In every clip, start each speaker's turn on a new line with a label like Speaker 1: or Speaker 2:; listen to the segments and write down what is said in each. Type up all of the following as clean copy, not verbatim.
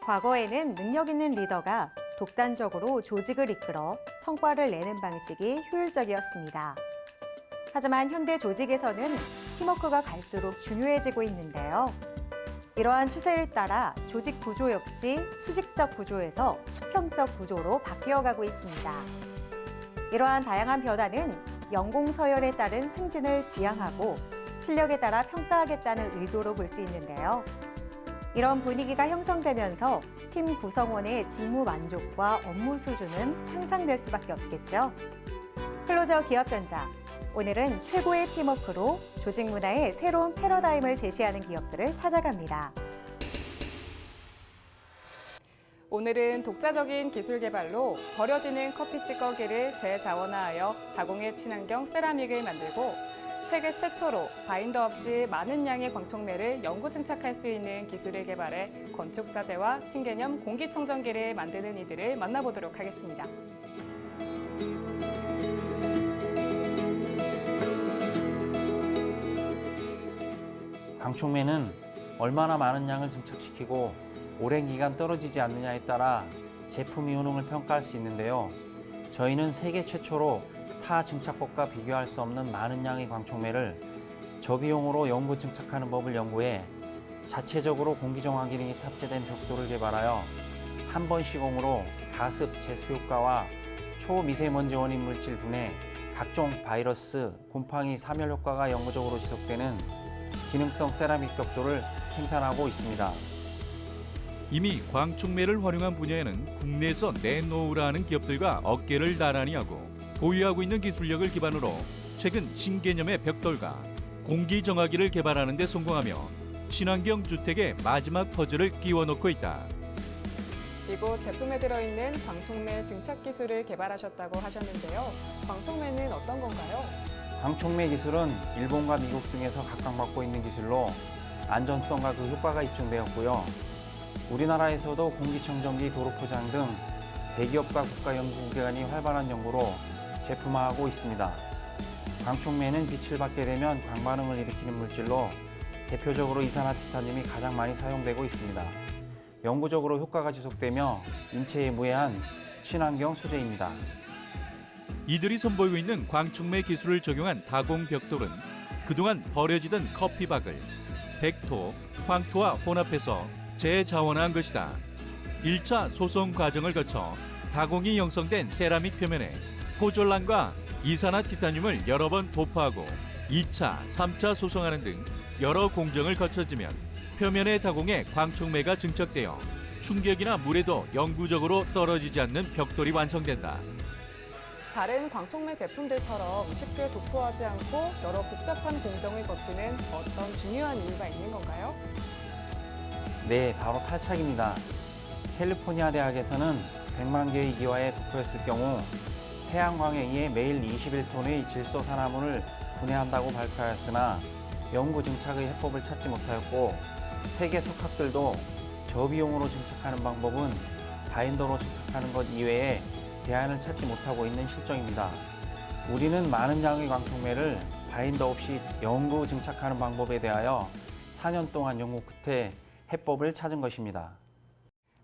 Speaker 1: 과거에는 능력 있는 리더가 독단적으로 조직을 이끌어 성과를 내는 방식이 효율적이었습니다. 하지만 현대 조직에서는 팀워크가 갈수록 중요해지고 있는데요. 이러한 추세를 따라 조직 구조 역시 수직적 구조에서 수평적 구조로 바뀌어가고 있습니다. 이러한 다양한 변화는 연공 서열에 따른 승진을 지향하고 실력에 따라 평가하겠다는 의도로 볼 수 있는데요. 이런 분위기가 형성되면서 팀 구성원의 직무 만족과 업무 수준은 향상될 수밖에 없겠죠. 클로저 기업 현장. 오늘은 최고의 팀워크로 조직 문화의 새로운 패러다임을 제시하는 기업들을 찾아갑니다.
Speaker 2: 오늘은 독자적인 기술 개발로 버려지는 커피 찌꺼기를 재자원화하여 다공의 친환경 세라믹을 만들고 세계 최초로 바인더 없이 많은 양의 광촉매를 영구 증착할 수 있는 기술을 개발해 건축 자재와 신개념 공기청정기를 만드는 이들을 만나보도록 하겠습니다.
Speaker 3: 광촉매는 얼마나 많은 양을 증착시키고 오랜 기간 떨어지지 않느냐에 따라 제품의 효능을 평가할 수 있는데요. 저희는 세계 최초로 타 증착법과 비교할 수 없는 많은 양의 광촉매를 저비용으로 영구 증착하는 법을 연구해 자체적으로 공기정화 기능이 탑재된 벽돌을 개발하여 한 번 시공으로 가습, 제습 효과와 초미세먼지 원인 물질 분해, 각종 바이러스, 곰팡이, 사멸 효과가 영구적으로 지속되는 기능성 세라믹 벽돌을 생산하고 있습니다.
Speaker 4: 이미 광촉매를 활용한 분야에는 국내에서 내놓으라는 기업들과 어깨를 나란히 하고 보유하고 있는 기술력을 기반으로 최근 신개념의 벽돌과 공기정화기를 개발하는 데 성공하며 친환경 주택의 마지막 퍼즐을 끼워놓고 있다.
Speaker 2: 이곳 제품에 들어있는 광촉매 증착 기술을 개발하셨다고 하셨는데요. 광촉매는 어떤 건가요?
Speaker 3: 광촉매 기술은 일본과 미국 등에서 각광받고 있는 기술로 안전성과 그 효과가 입증되었고요. 우리나라에서도 공기청정기, 도로포장 등 대기업과 국가연구기관이 활발한 연구로 제품화하고 있습니다. 광촉매는 빛을 받게 되면 광반응을 일으키는 물질로 대표적으로 이산화티타늄이 가장 많이 사용되고 있습니다. 영구적으로 효과가 지속되며 인체에 무해한 친환경 소재입니다.
Speaker 4: 이들이 선보이고 있는 광촉매 기술을 적용한 다공 벽돌은 그동안 버려지던 커피박을 백토, 황토와 혼합해서 재자원화한 것이다. 1차 소송 과정을 거쳐 다공이 형성된 세라믹 표면에 포졸란과 이산화티타늄을 여러 번 도포하고 2차, 3차 소송하는 등 여러 공정을 거쳐지면 표면의 다공에 광촉매가 증착되어 충격이나 물에도 영구적으로 떨어지지 않는 벽돌이 완성된다.
Speaker 2: 다른 광촉매 제품들처럼 쉽게 도포하지 않고 여러 복잡한 공정을 거치는 어떤 중요한 이유가 있는 건가요?
Speaker 3: 네, 바로 탈착입니다. 캘리포니아 대학에서는 100만 개의 기와에 도포했을 경우 태양광에 의해 매일 21톤의 질소 산화물을 분해한다고 발표하였으나 영구 증착의 해법을 찾지 못하였고 세계 석학들도 저비용으로 증착하는 방법은 바인더로 증착하는 것 이외에 대안을 찾지 못하고 있는 실정입니다. 우리는 많은 양의 광촉매를 바인더 없이 영구 증착하는 방법에 대하여 4년 동안 연구 끝에 해법을 찾은 것입니다.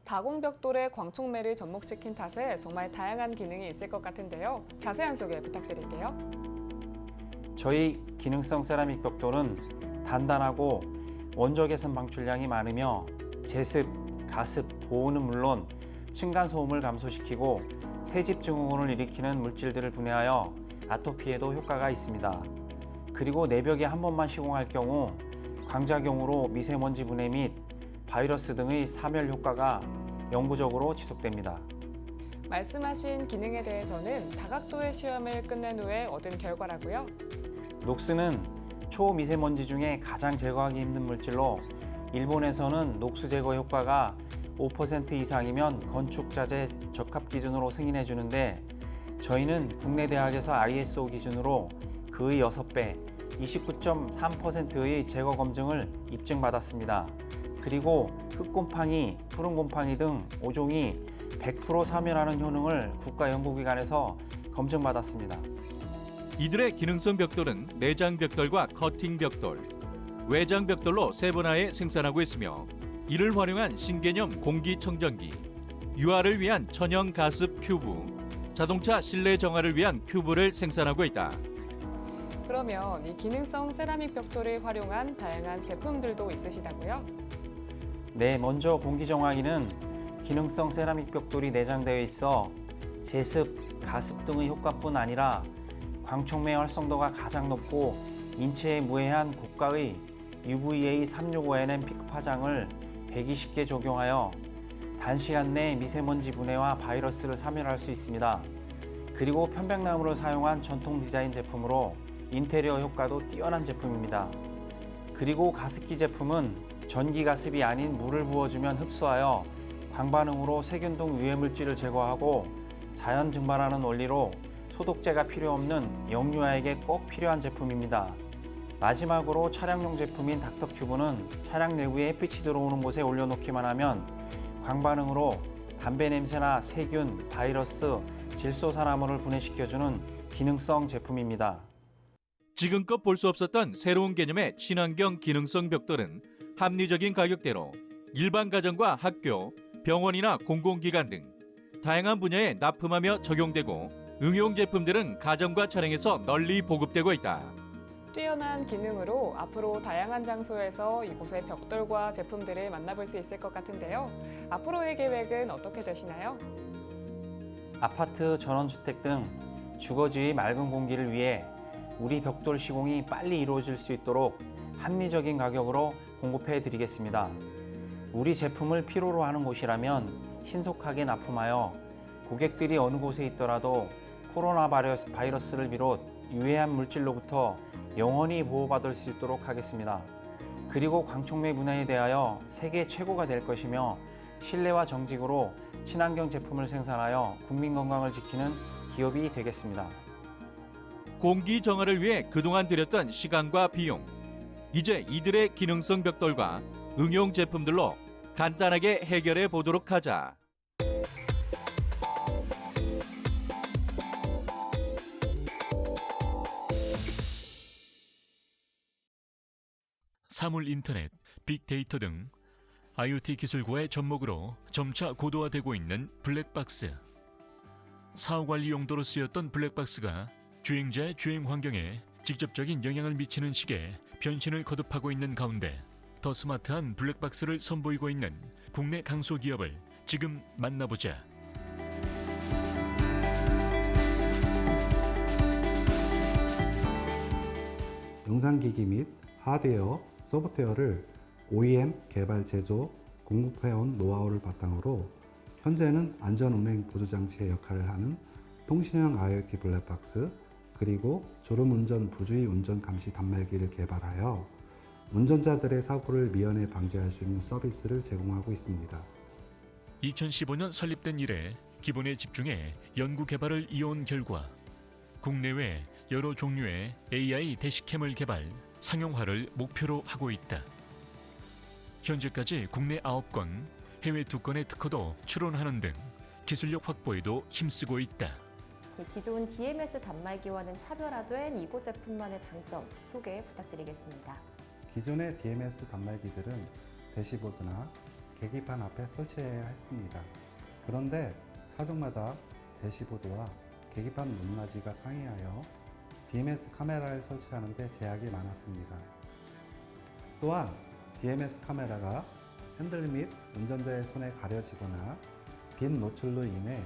Speaker 2: 다공벽돌에 광촉매를 접목시킨 탓에 정말 다양한 기능이 있을 것 같은데요. 자세한 소개 부탁드릴게요.
Speaker 3: 저희 기능성 세라믹 벽돌은 단단하고 원적 개선 방출량이 많으며 제습, 가습, 보온은 물론 층간소음을 감소시키고 새집 증후군을 일으키는 물질들을 분해하여 아토피에도 효과가 있습니다. 그리고 내벽에 한 번만 시공할 경우 광작용으로 미세먼지 분해 및 바이러스 등의 사멸 효과가 영구적으로 지속됩니다.
Speaker 2: 말씀하신 기능에 대해서는 다각도의 시험을 끝낸 후에 얻은 결과라고요?
Speaker 3: 녹스는 초미세먼지 중에 가장 제거하기 힘든 물질로 일본에서는 녹스 제거 효과가 5% 이상이면 건축자재 적합 기준으로 승인해 주는데 저희는 국내 대학에서 ISO 기준으로 그의 6배, 29.3%의 제거 검증을 입증받았습니다. 그리고 흑곰팡이, 푸른곰팡이 등 5종이 100% 사멸하는 효능을 국가연구기관에서 검증받았습니다.
Speaker 4: 이들의 기능성 벽돌은 내장 벽돌과 커팅 벽돌, 외장 벽돌로 세분화해 생산하고 있으며 이를 활용한 신개념 공기청정기, 유아를 위한 천연 가습 큐브, 자동차 실내 정화를 위한 큐브를 생산하고 있다.
Speaker 2: 그러면 이 기능성 세라믹 벽돌을 활용한 다양한 제품들도 있으시다고요?
Speaker 3: 네, 먼저 공기정화기는 기능성 세라믹 벽돌이 내장되어 있어 제습, 가습 등의 효과뿐 아니라 광촉매 활성도가 가장 높고 인체에 무해한 고가의 UVA 365NM 피크 파장을 120개 적용하여 단시간 내 미세먼지 분해와 바이러스를 사멸할 수 있습니다. 그리고 편백나무를 사용한 전통 디자인 제품으로 인테리어 효과도 뛰어난 제품입니다. 그리고 가습기 제품은 전기 가습이 아닌 물을 부어주면 흡수하여 광반응으로 세균 등 유해물질을 제거하고 자연 증발하는 원리로 소독제가 필요 없는 영유아에게 꼭 필요한 제품입니다. 마지막으로 차량용 제품인 닥터큐브는 차량 내부에 햇빛이 들어오는 곳에 올려놓기만 하면 광반응으로 담배 냄새나 세균, 바이러스, 질소산화물을 분해시켜주는 기능성 제품입니다.
Speaker 4: 지금껏 볼 수 없었던 새로운 개념의 친환경 기능성 벽돌은 합리적인 가격대로 일반 가정과 학교, 병원이나 공공기관 등 다양한 분야에 납품하며 적용되고 응용 제품들은 가정과 차량에서 널리 보급되고 있다.
Speaker 2: 뛰어난 기능으로 앞으로 다양한 장소에서 이곳의 벽돌과 제품들을 만나볼 수 있을 것 같은데요. 앞으로의 계획은 어떻게 되시나요?
Speaker 3: 아파트, 전원주택 등 주거지의 맑은 공기를 위해 우리 벽돌 시공이 빨리 이루어질 수 있도록 합리적인 가격으로 공급해 드리겠습니다. 우리 제품을 필요로 하는 곳이라면 신속하게 납품하여 고객들이 어느 곳에 있더라도 코로나 바이러스를 비롯 유해한 물질로부터 영원히 보호받을 수 있도록 하겠습니다. 그리고 광촉매 분해에 대하여 세계 최고가 될 것이며 신뢰와 정직으로 친환경 제품을 생산하여 국민 건강을 지키는 기업이 되겠습니다.
Speaker 4: 공기 정화를 위해 그동안 들였던 시간과 비용, 이제 이들의 기능성 벽돌과 응용 제품들로 간단하게 해결해 보도록 하자.
Speaker 5: 사물 인터넷, 빅데이터 등 IoT 기술과의 접목으로 점차 고도화되고 있는 블랙박스. 사후 관리 용도로 쓰였던 블랙박스가 주행자의 주행 환경에 직접적인 영향을 미치는 식의 변신을 거듭하고 있는 가운데 더 스마트한 블랙박스를 선보이고 있는 국내 강소 기업을 지금 만나보자.
Speaker 6: 영상기기 및 하드웨어, 소프트웨어를 OEM 개발, 제조, 공급해온 노하우를 바탕으로 현재는 안전운행 보조장치의 역할을 하는 통신형 IoT 블랙박스, 그리고 졸음운전 부주의 운전 감시 단말기를 개발하여 운전자들의 사고를 미연에 방지할 수 있는 서비스를 제공하고 있습니다.
Speaker 5: 2015년 설립된 이래 기본에 집중해 연구 개발을 이어온 결과 국내외 여러 종류의 AI 대시캠을 개발, 상용화를 목표로 하고 있다. 현재까지 국내 9건, 해외 2건의 특허도 출원하는 등 기술력 확보에도 힘쓰고 있다.
Speaker 7: 기존 DMS 단말기와는 차별화된 이고 제품만의 장점 소개 부탁드리겠습니다.
Speaker 6: 기존의 DMS 단말기들은 대시보드나 계기판 앞에 설치해야 했습니다. 그런데 사종마다 대시보드와 계기판 높낮이가 상이하여 DMS 카메라를 설치하는 데 제약이 많았습니다. 또한 DMS 카메라가 핸들 및 운전자의 손에 가려지거나 빈 노출로 인해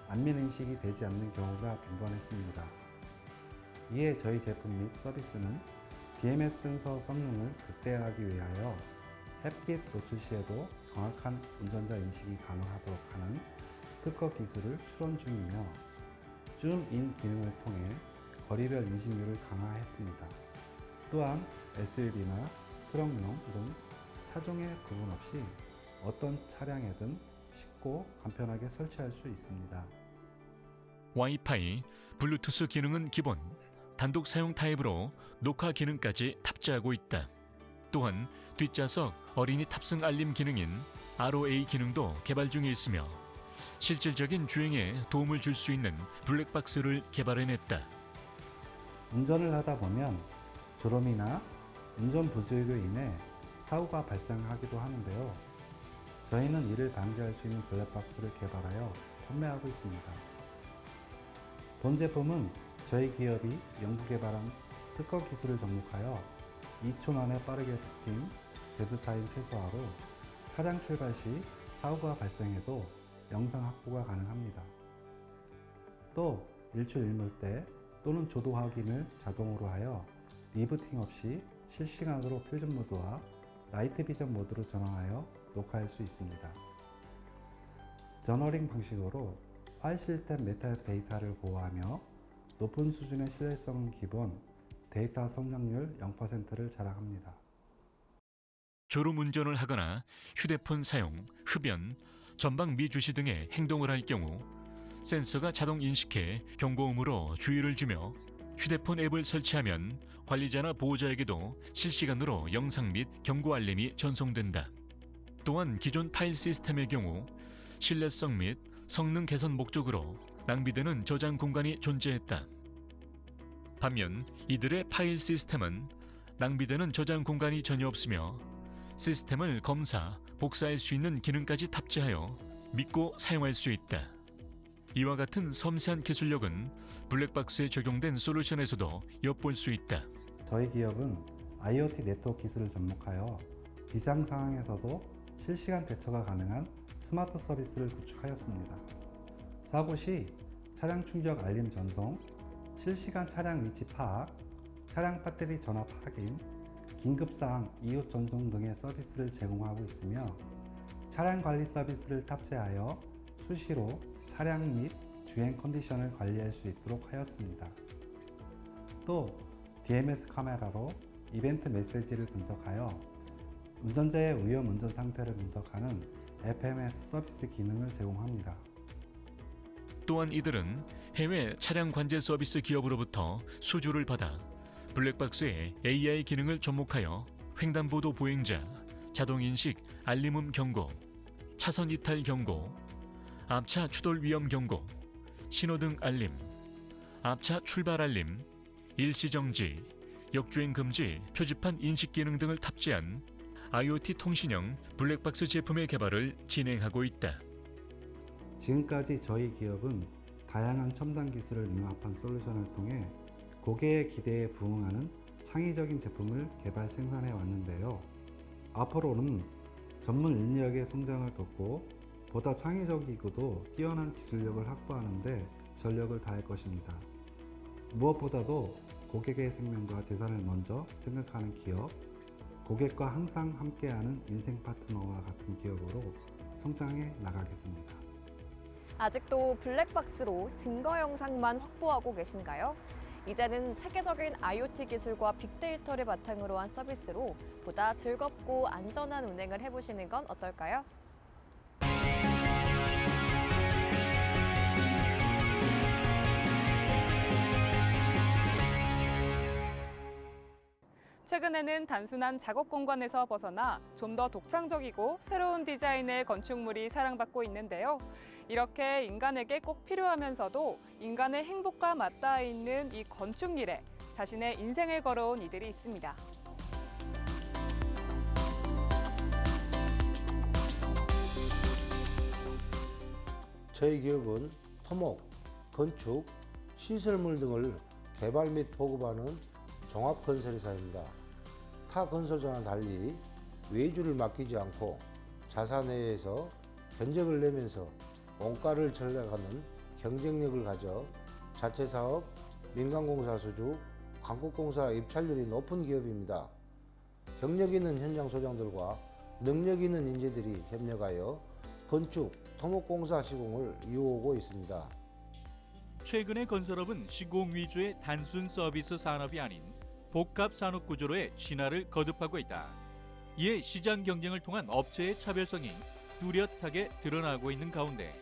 Speaker 6: 안면 인식이 되지 않는 경우가 빈번했습니다. 이에 저희 제품 및 서비스는 DMS 센서 성능을 극대화하기 위하여 햇빛 노출 시에도 정확한 운전자 인식이 가능하도록 하는 특허 기술을 출원 중이며 줌인 기능을 통해 거리별 인식률을 강화했습니다. 또한 SUV나 트럭용 등 차종에 구분 없이 어떤 차량에든 쉽고 간편하게 설치할 수 있습니다.
Speaker 5: 와이파이, 블루투스 기능은 기본, 단독 사용 타입으로 녹화 기능까지 탑재하고 있다. 또한 뒷좌석 어린이 탑승 알림 기능인 ROA 기능도 개발 중에 있으며 실질적인 주행에 도움을 줄 수 있는 블랙박스를 개발해냈다.
Speaker 6: 운전을 하다 보면 졸음이나 운전 부주의로 인해 사고가 발생하기도 하는데요. 저희는 이를 방지할 수 있는 블랙박스를 개발하여 판매하고 있습니다. 본 제품은 저희 기업이 연구 개발한 특허 기술을 접목하여 2초 만에 빠르게 부팅, 데드타임 최소화로 차량 출발 시 사고가 발생해도 영상 확보가 가능합니다. 또 일출 일몰대 또는 조도 확인을 자동으로 하여 리부팅 없이 실시간으로 표준 모드와 나이트 비전 모드로 전환하여 녹화할 수 있습니다. 저너링 방식으로 파일 시스템 메타 데이터를 보호하며 높은 수준의 신뢰성은 기본, 데이터 성장률 0%를 자랑합니다.
Speaker 5: 졸음운전을 하거나 휴대폰 사용, 흡연, 전방 미주시 등의 행동을 할 경우 센서가 자동 인식해 경고음으로 주의를 주며 휴대폰 앱을 설치하면 관리자나 보호자에게도 실시간으로 영상 및 경고 알림이 전송된다. 또한 기존 파일 시스템의 경우 신뢰성 및 성능 개선 목적으로 낭비되는 저장 공간이 존재했다. 반면 이들의 파일 시스템은 낭비되는 저장 공간이 전혀 없으며 시스템을 검사, 복사할 수 있는 기능까지 탑재하여 믿고 사용할 수 있다. 이와 같은 섬세한 기술력은 블랙박스에 적용된 솔루션에서도 엿볼 수 있다.
Speaker 6: 저희 기업은 IoT 네트워크 기술을 접목하여 비상 상황에서도 실시간 대처가 가능한 스마트 서비스를 구축하였습니다. 사고 시 차량 충격 알림 전송, 실시간 차량 위치 파악, 차량 배터리 전압 확인, 긴급사항 이웃 전송 등의 서비스를 제공하고 있으며 차량 관리 서비스를 탑재하여 수시로 차량 및 주행 컨디션을 관리할 수 있도록 하였습니다. 또 DMS 카메라로 이벤트 메시지를 분석하여 운전자의 위험 운전 상태를 분석하는 FMS 서비스 기능을 제공합니다.
Speaker 5: 또한 이들은 해외 차량 관제 서비스 기업으로부터 수주를 받아 블랙박스에 AI 기능을 접목하여 횡단보도 보행자, 자동인식 알림음 경고, 차선 이탈 경고, 앞차 추돌 위험 경고, 신호등 알림, 앞차 출발 알림, 일시정지, 역주행 금지 표지판 인식 기능 등을 탑재한 IoT 통신형 블랙박스 제품의 개발을 진행하고 있다.
Speaker 6: 지금까지 저희 기업은 다양한 첨단 기술을 융합한 솔루션을 통해 고객의 기대에 부응하는 창의적인 제품을 개발 생산해 왔는데요. 앞으로는 전문 인력의 성장을 돕고 보다 창의적이고도 뛰어난 기술력을 확보하는 데 전력을 다할 것입니다. 무엇보다도 고객의 생명과 재산을 먼저 생각하는 기업, 고객과 항상 함께하는 인생 파트너와 같은 기업으로 성장해 나가겠습니다.
Speaker 7: 아직도 블랙박스로 증거 영상만 확보하고 계신가요? 이제는 체계적인 IoT 기술과 빅데이터를 바탕으로 한 서비스로 보다 즐겁고 안전한 운행을 해보시는 건 어떨까요?
Speaker 2: 최근에는 단순한 작업 공간에서 벗어나 좀 더 독창적이고 새로운 디자인의 건축물이 사랑받고 있는데요. 이렇게 인간에게 꼭 필요하면서도 인간의 행복과 맞닿아 있는 이 건축일에 자신의 인생을 걸어온 이들이 있습니다.
Speaker 8: 저희 기업은 토목, 건축, 시설물 등을 개발 및 보급하는 종합건설회사입니다. 타 건설사와는 달리 외주를 맡기지 않고 자사 내에서 견적을 내면서 원가를 절약하는 경쟁력을 가져 자체 사업, 민간공사 수주, 광국공사 입찰률이 높은 기업입니다. 경력 있는 현장 소장들과 능력 있는 인재들이 협력하여 건축, 토목공사 시공을 이루어오고 있습니다.
Speaker 4: 최근의 건설업은 시공 위주의 단순 서비스 산업이 아닌 복합 산업 구조로의 진화를 거듭하고 있다. 이에 시장 경쟁을 통한 업체의 차별성이 뚜렷하게 드러나고 있는 가운데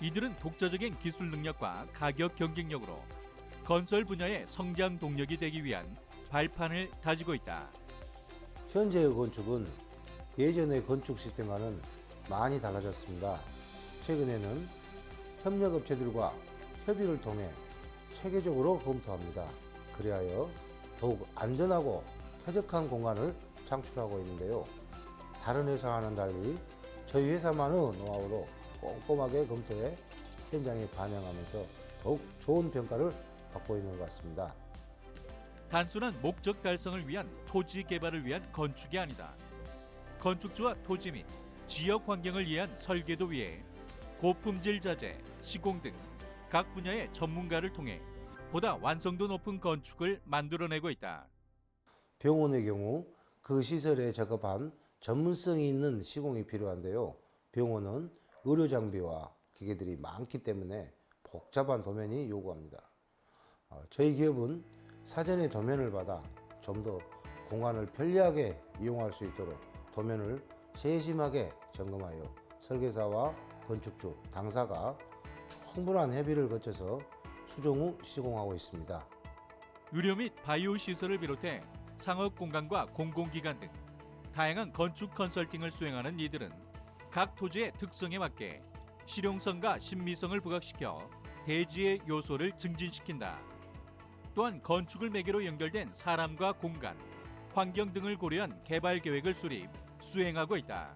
Speaker 4: 이들은 독자적인 기술 능력과 가격 경쟁력으로 건설 분야의 성장 동력이 되기 위한 발판을 다지고 있다.
Speaker 8: 현재의 건축은 예전의 건축 시스템과는 많이 달라졌습니다. 최근에는 협력업체들과 협의를 통해 체계적으로 검토합니다. 그리하여 더욱 안전하고 쾌적한 공간을 창출하고 있는데요. 다른 회사와는 달리 저희 회사만의 노하우로 꼼꼼하게 검토해 현장에 반영하면서 더욱 좋은 평가를 받고 있는 것 같습니다.
Speaker 4: 단순한 목적 달성을 위한 토지 개발을 위한 건축이 아니다. 건축주와 토지 및 지역 환경을 위한 설계도 위에 고품질 자재, 시공 등 각 분야의 전문가를 통해 보다 완성도 높은 건축을 만들어내고 있다.
Speaker 8: 병원의 경우 그 시설에 적합한 전문성이 있는 시공이 필요한데요. 병원은 의료 장비와 기계들이 많기 때문에 복잡한 도면이 요구합니다. 저희 기업은 사전에 도면을 받아 좀 더 공간을 편리하게 이용할 수 있도록 도면을 세심하게 점검하여 설계사와 건축주, 당사가 충분한 협의를 거쳐서 수정 후 시공하고 있습니다.
Speaker 4: 의료 및 바이오 시설을 비롯해 상업 공간과 공공기관 등 다양한 건축 컨설팅을 수행하는 이들은 각 토지의 특성에 맞게 실용성과 신미성을 부각시켜 대지의 요소를 증진시킨다. 또한 건축을 매개로 연결된 사람과 공간, 환경 등을 고려한 개발 계획을 수립, 수행하고 있다.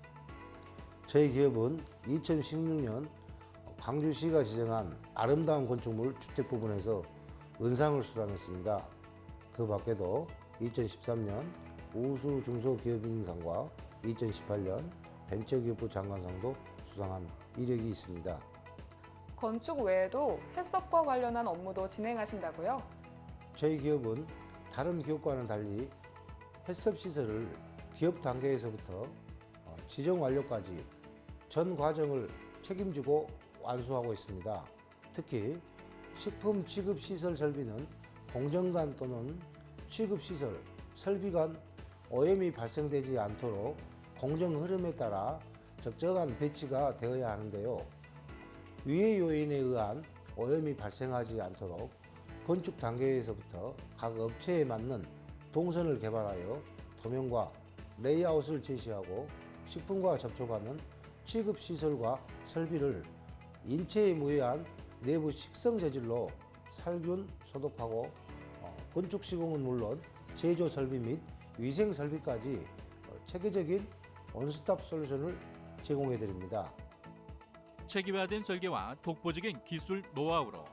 Speaker 8: 저희 기업은 2016년 광주시가 지정한 아름다운 건축물 주택 부분에서 은상을 수상했습니다. 그 밖에도 2013년 우수 중소기업인상과 2018년 벤처기업부 장관상도 수상한 이력이 있습니다.
Speaker 2: 건축 외에도 해썹과 관련한 업무도 진행하신다고요?
Speaker 8: 저희 기업은 다른 기업과는 달리 해썹 시설을 기업 단계에서부터 지정 완료까지 전 과정을 책임지고 완수하고 있습니다. 특히 식품 취급 시설 설비는 공정 간 또는 취급 시설 설비 간 오염이 발생되지 않도록 공정 흐름에 따라 적정한 배치가 되어야 하는데요. 위의 요인에 의한 오염이 발생하지 않도록 건축 단계에서부터 각 업체에 맞는 동선을 개발하여 도면과 레이아웃을 제시하고 식품과 접촉하는 취급 시설과 설비를 인체에 무해한 내부 식성 재질로 살균 소독하고 건축 시공은 물론 제조 설비 및 위생 설비까지 체계적인 원스톱 솔루션을 제공해 드립니다.
Speaker 4: 체계화된 설계와 독보적인 기술 노하우로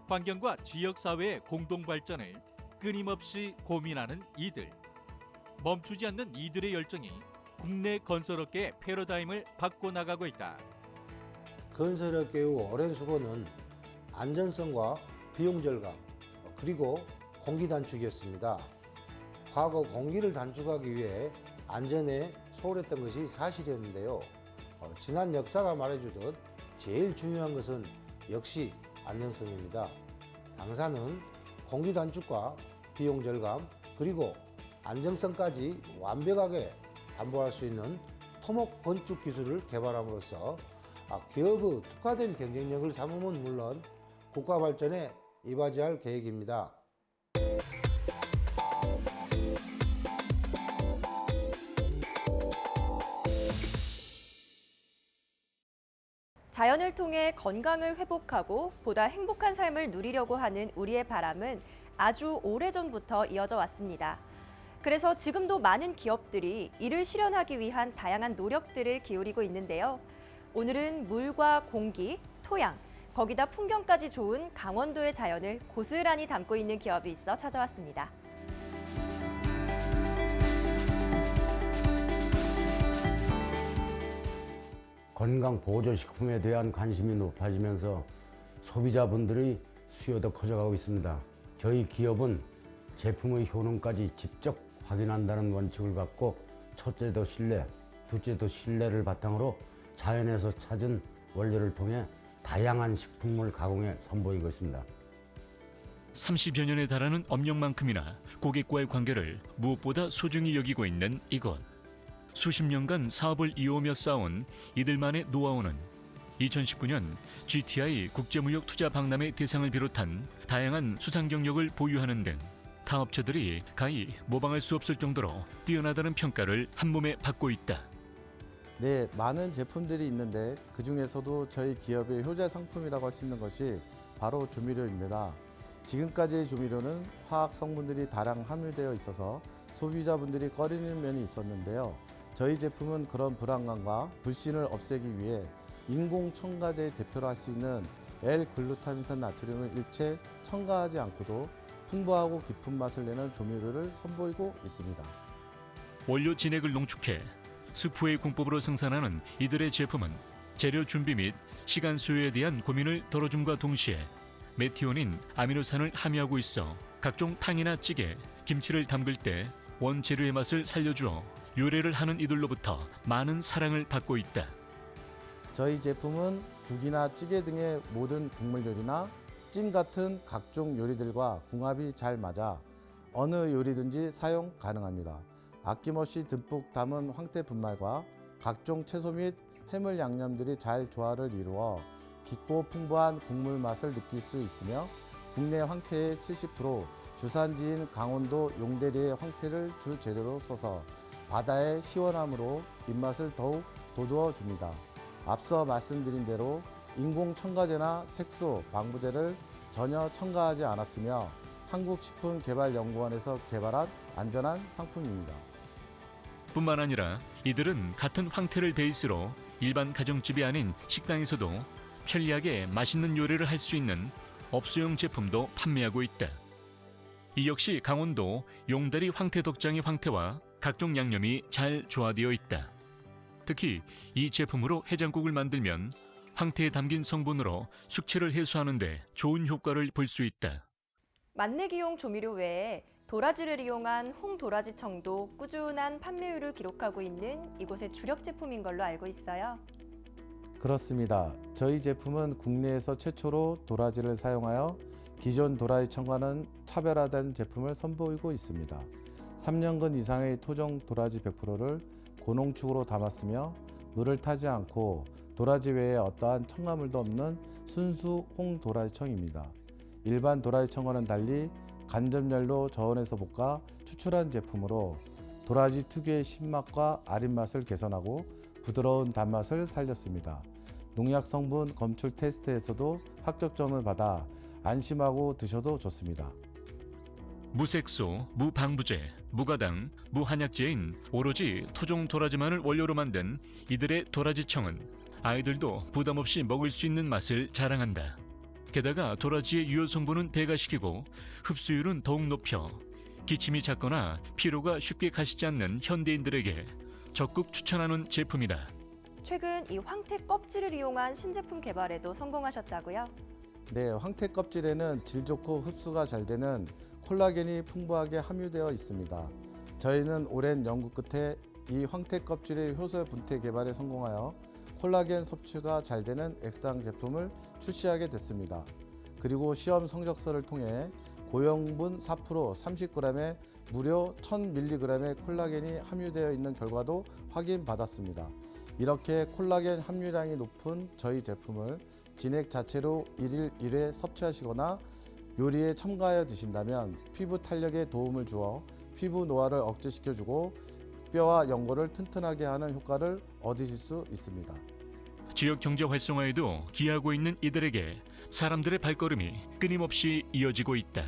Speaker 4: 환경과 지역사회의 공동 발전을 끊임없이 고민하는 이들. 멈추지 않는 이들의 열정이 국내 건설업계의 패러다임을 바꿔나가고 있다.
Speaker 8: 건설업계의 오랜 수고는 안전성과 비용 절감 그리고 공기 단축이었습니다. 과거 공기를 단축하기 위해 안전에 소홀했던 것이 사실이었는데요. 지난 역사가 말해주듯 제일 중요한 것은 역시 안전성입니다. 당사는 공기 단축과 비용 절감 그리고 안정성까지 완벽하게 담보할 수 있는 토목 건축 기술을 개발함으로써 기업의 특화된 경쟁력을 삼음은 물론 국가 발전에 이바지할 계획입니다.
Speaker 7: 자연을 통해 건강을 회복하고 보다 행복한 삶을 누리려고 하는 우리의 바람은 아주 오래전부터 이어져 왔습니다. 그래서 지금도 많은 기업들이 이를 실현하기 위한 다양한 노력들을 기울이고 있는데요. 오늘은 물과 공기, 토양, 거기다 풍경까지 좋은 강원도의 자연을 고스란히 담고 있는 기업이 있어 찾아왔습니다.
Speaker 9: 건강보조식품에 대한 관심이 높아지면서 소비자분들의 수요도 커져가고 있습니다. 저희 기업은 제품의 효능까지 직접 확인한다는 원칙을 갖고 첫째도 신뢰, 둘째도 신뢰를 바탕으로 자연에서 찾은 원료를 통해 다양한 식품물 가공에 선보이고 있습니다.
Speaker 5: 30여 년에 달하는 업력만큼이나 고객과의 관계를 무엇보다 소중히 여기고 있는 이곳. 수십 년간 사업을 이어오며 쌓아온 이들만의 노하우는 2019년 GTI 국제무역투자 박람회 대상을 비롯한 다양한 수상 경력을 보유하는 등 타업체들이 가히 모방할 수 없을 정도로 뛰어나다는 평가를 한몸에 받고 있다.
Speaker 10: 네, 많은 제품들이 있는데 그중에서도 저희 기업의 효자 상품이라고 할 수 있는 것이 바로 조미료입니다. 지금까지의 조미료는 화학 성분들이 다량 함유되어 있어서 소비자분들이 꺼리는 면이 있었는데요. 저희 제품은 그런 불안감과 불신을 없애기 위해 인공 첨가제의 대표로 할 수 있는 L-글루타민산 나트륨을 일체 첨가하지 않고도 풍부하고 깊은 맛을 내는 조미료를 선보이고 있습니다.
Speaker 5: 원료 진액을 농축해 수프의 공법으로 생산하는 이들의 제품은 재료 준비 및 시간 소요에 대한 고민을 덜어줌과 동시에 메티오닌, 아미노산을 함유하고 있어 각종 탕이나 찌개, 김치를 담글 때 원재료의 맛을 살려주어 요리를 하는 이들로부터 많은 사랑을 받고 있다.
Speaker 10: 저희 제품은 국이나 찌개 등의 모든 국물 요리나 찜 같은 각종 요리들과 궁합이 잘 맞아 어느 요리든지 사용 가능합니다. 아낌없이 듬뿍 담은 황태 분말과 각종 채소 및 해물 양념들이 잘 조화를 이루어 깊고 풍부한 국물 맛을 느낄 수 있으며 국내 황태의 70%, 주산지인 강원도 용대리의 황태를 주 재료로 써서 바다의 시원함으로 입맛을 더욱 돋우어 줍니다. 앞서 말씀드린 대로 인공 첨가제나 색소, 방부제를 전혀 첨가하지 않았으며 한국식품개발연구원에서 개발한 안전한 상품입니다.
Speaker 5: 뿐만 아니라 이들은 같은 황태를 베이스로 일반 가정집이 아닌 식당에서도 편리하게 맛있는 요리를 할 수 있는 업소용 제품도 판매하고 있다. 이 역시 강원도 용다리 황태덕장의 황태와 각종 양념이 잘 조화되어 있다. 특히 이 제품으로 해장국을 만들면 황태에 담긴 성분으로 숙취를 해소하는 데 좋은 효과를 볼 수 있다.
Speaker 11: 맛내기용 조미료 외에 도라지를 이용한 홍도라지청도 꾸준한 판매율을 기록하고 있는 이곳의 주력 제품인 걸로 알고 있어요.
Speaker 10: 그렇습니다. 저희 제품은 국내에서 최초로 도라지를 사용하여 기존 도라지청과는 차별화된 제품을 선보이고 있습니다. 3년근 이상의 토종 도라지 100%를 고농축으로 담았으며 물을 타지 않고 도라지 외에 어떠한 첨가물도 없는 순수 홍도라지청입니다. 일반 도라지청과는 달리 간접열로 저온에서 볶아 추출한 제품으로 도라지 특유의 신맛과 아린 맛을 개선하고 부드러운 단맛을 살렸습니다. 농약 성분 검출 테스트에서도 합격점을 받아 안심하고 드셔도 좋습니다.
Speaker 5: 무색소, 무방부제, 무가당, 무한약재인 오로지 토종 도라지만을 원료로 만든 이들의 도라지청은 아이들도 부담 없이 먹을 수 있는 맛을 자랑한다. 게다가 도라지의 유효 성분은 배가시키고 흡수율은 더욱 높여 기침이 잦거나 피로가 쉽게 가시지 않는 현대인들에게 적극 추천하는 제품이다.
Speaker 11: 최근 이 황태 껍질을 이용한 신제품 개발에도 성공하셨다고요?
Speaker 10: 네, 황태 껍질에는 질 좋고 흡수가 잘 되는 콜라겐이 풍부하게 함유되어 있습니다. 저희는 오랜 연구 끝에 이 황태 껍질의 효소 분태 개발에 성공하여 콜라겐 섭취가 잘 되는 액상 제품을 출시하게 됐습니다. 그리고 시험 성적서를 통해 고영분 4% 30g에 무려 1000mg의 콜라겐이 함유되어 있는 결과도 확인받았습니다. 이렇게 콜라겐 함유량이 높은 저희 제품을 진액 자체로 1일 1회 섭취하시거나 요리에 첨가하여 드신다면 피부 탄력에 도움을 주어 피부 노화를 억제시켜주고 뼈와 연골을 튼튼하게 하는 효과를 얻으실 수 있습니다.
Speaker 5: 지역 경제 활성화에도 기여하고 있는 이들에게 사람들의 발걸음이 끊임없이 이어지고 있다.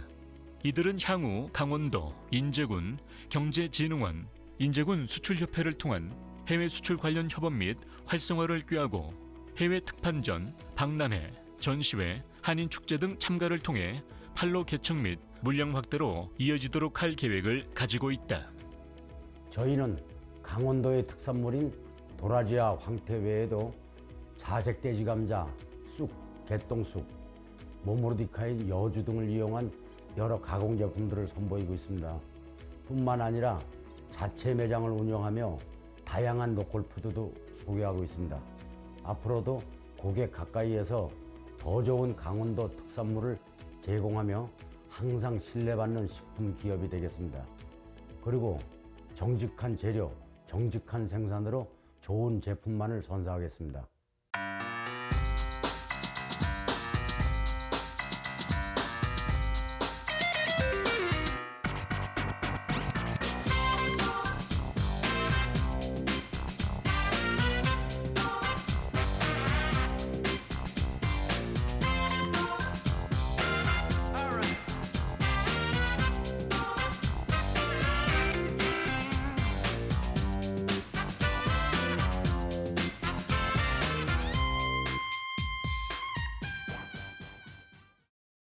Speaker 5: 이들은 향후 강원도, 인제군, 경제진흥원, 인제군 수출협회를 통한 해외 수출 관련 협업 및 활성화를 꾀하고 해외 특판전, 박람회, 전시회, 한인축제 등 참가를 통해 판로 개척 및 물량 확대로 이어지도록 할 계획을 가지고 있다.
Speaker 9: 저희는 강원도의 특산물인 도라지와 황태 외에도 자색 돼지 감자, 쑥, 개똥쑥, 모모르디카인 여주 등을 이용한 여러 가공 제품들을 선보이고 있습니다. 뿐만 아니라 자체 매장을 운영하며 다양한 로컬 푸드도 소개하고 있습니다. 앞으로도 고객 가까이에서 더 좋은 강원도 특산물을 제공하며 항상 신뢰받는 식품 기업이 되겠습니다. 그리고 정직한 재료, 정직한 생산으로 좋은 제품만을 선사하겠습니다.